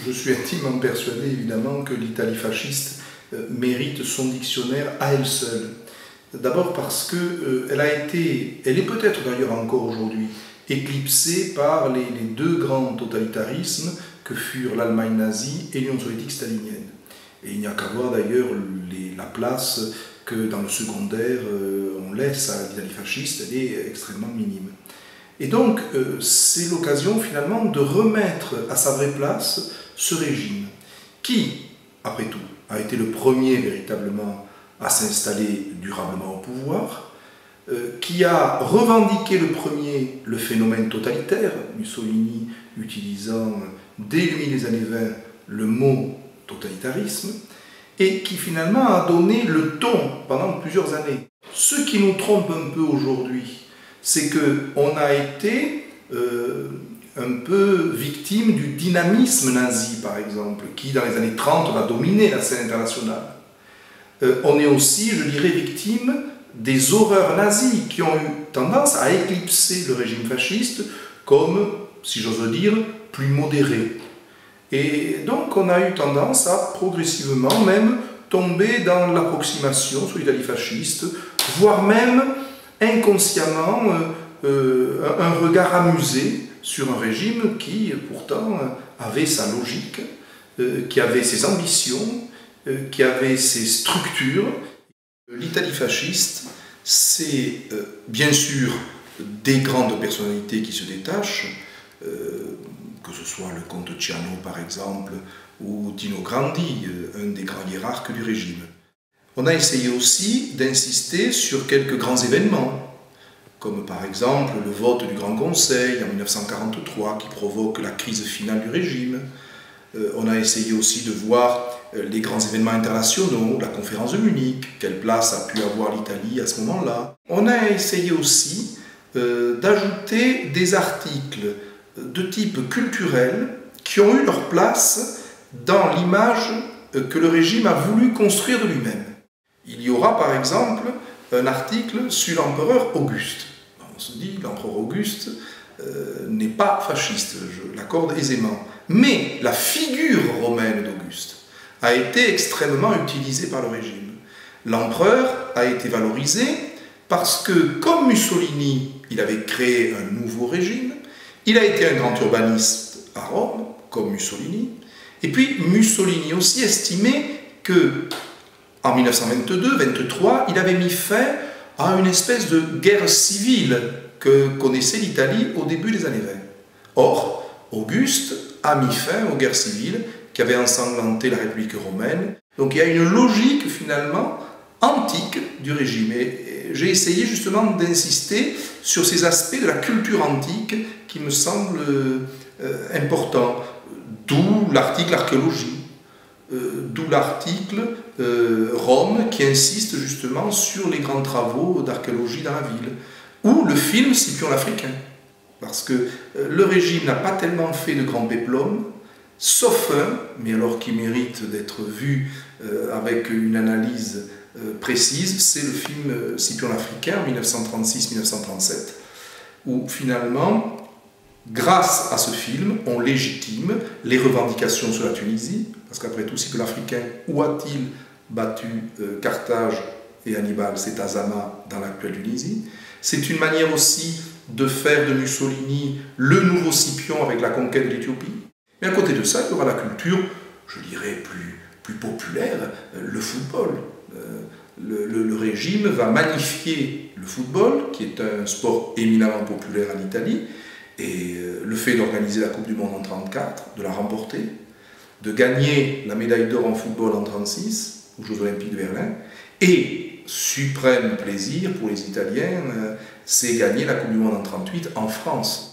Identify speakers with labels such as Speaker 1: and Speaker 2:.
Speaker 1: Je suis intimement persuadé, évidemment, que l'Italie fasciste mérite son dictionnaire à elle seule. D'abord parce qu'elle elle est peut-être d'ailleurs encore aujourd'hui, éclipsée par les deux grands totalitarismes que furent l'Allemagne nazie et l'Union soviétique stalinienne. Et il n'y a qu'à voir d'ailleurs la place que dans le secondaire on laisse à l'Italie fasciste, elle est extrêmement minime. Et donc c'est l'occasion finalement de remettre à sa vraie place ce régime qui, après tout, a été le premier véritablement à s'installer durablement au pouvoir, qui a revendiqué le premier le phénomène totalitaire, Mussolini utilisant dès le milieu des années 20 le mot totalitarisme, et qui finalement a donné le ton pendant plusieurs années. Ce qui nous trompe un peu aujourd'hui, c'est qu'on a été un peu victime du dynamisme nazi, par exemple, qui dans les années 30 va dominer la scène internationale. On est aussi, je dirais, victime des horreurs nazies qui ont eu tendance à éclipser le régime fasciste comme, si j'ose dire, plus modéré. Et donc on a eu tendance à progressivement même tomber dans l'approximation sur l'Italie fasciste, voire même inconsciemment un regard amusé sur un régime qui pourtant avait sa logique, qui avait ses ambitions, qui avait ses structures. L'Italie fasciste, c'est bien sûr des grandes personnalités qui se détachent, que ce soit le comte Ciano par exemple, ou Dino Grandi, un des grands hiérarques du régime. On a essayé aussi d'insister sur quelques grands événements, comme par exemple le vote du Grand Conseil en 1943 qui provoque la crise finale du régime. On a essayé aussi de voir les grands événements internationaux, la conférence de Munich, quelle place a pu avoir l'Italie à ce moment-là. On a essayé aussi d'ajouter des articles de type culturel qui ont eu leur place dans l'image que le régime a voulu construire de lui-même. Il y aura par exemple un article sur l'empereur Auguste. On se dit l'empereur Auguste n'est pas fasciste, je l'accorde aisément. Mais la figure romaine d'Auguste a été extrêmement utilisée par le régime. L'empereur a été valorisé parce que, comme Mussolini, il avait créé un nouveau régime, il a été un grand urbaniste à Rome, comme Mussolini, et puis Mussolini aussi estimait que, en 1922-23, il avait mis fin à une espèce de guerre civile que connaissait l'Italie au début des années 20. Or, Auguste a mis fin aux guerres civiles qui avaient ensanglanté la République romaine. Donc il y a une logique finalement antique du régime. Et j'ai essayé justement d'insister sur ces aspects de la culture antique qui me semblent importants. D'où l'article archéologie, d'où l'article Rome qui insiste justement sur les grands travaux d'archéologie dans la ville. Ou le film Scipion l'Africain. Parce que le régime n'a pas tellement fait de grands péplums, sauf un, mais alors qui mérite d'être vu avec une analyse précise, c'est le film Scipion l'Africain en 1936-1937, où finalement, grâce à ce film, on légitime les revendications sur la Tunisie, parce qu'après tout, Scipion l'Africain, où a-t-il battu Carthage et Hannibal? C'est à Zama, dans l'actuelle Tunisie. C'est une manière aussi de faire de Mussolini le nouveau Scipion avec la conquête de l'Éthiopie. Mais à côté de ça, il y aura la culture, je dirais, plus populaire, le football. Le régime va magnifier le football, qui est un sport éminemment populaire en Italie, et le fait d'organiser la Coupe du Monde en 1934, de la remporter, de gagner la médaille d'or en football en 1936, aux Jeux Olympiques de Berlin, et suprême plaisir pour les Italiens, c'est gagner la Coupe du Monde en 1938 en France.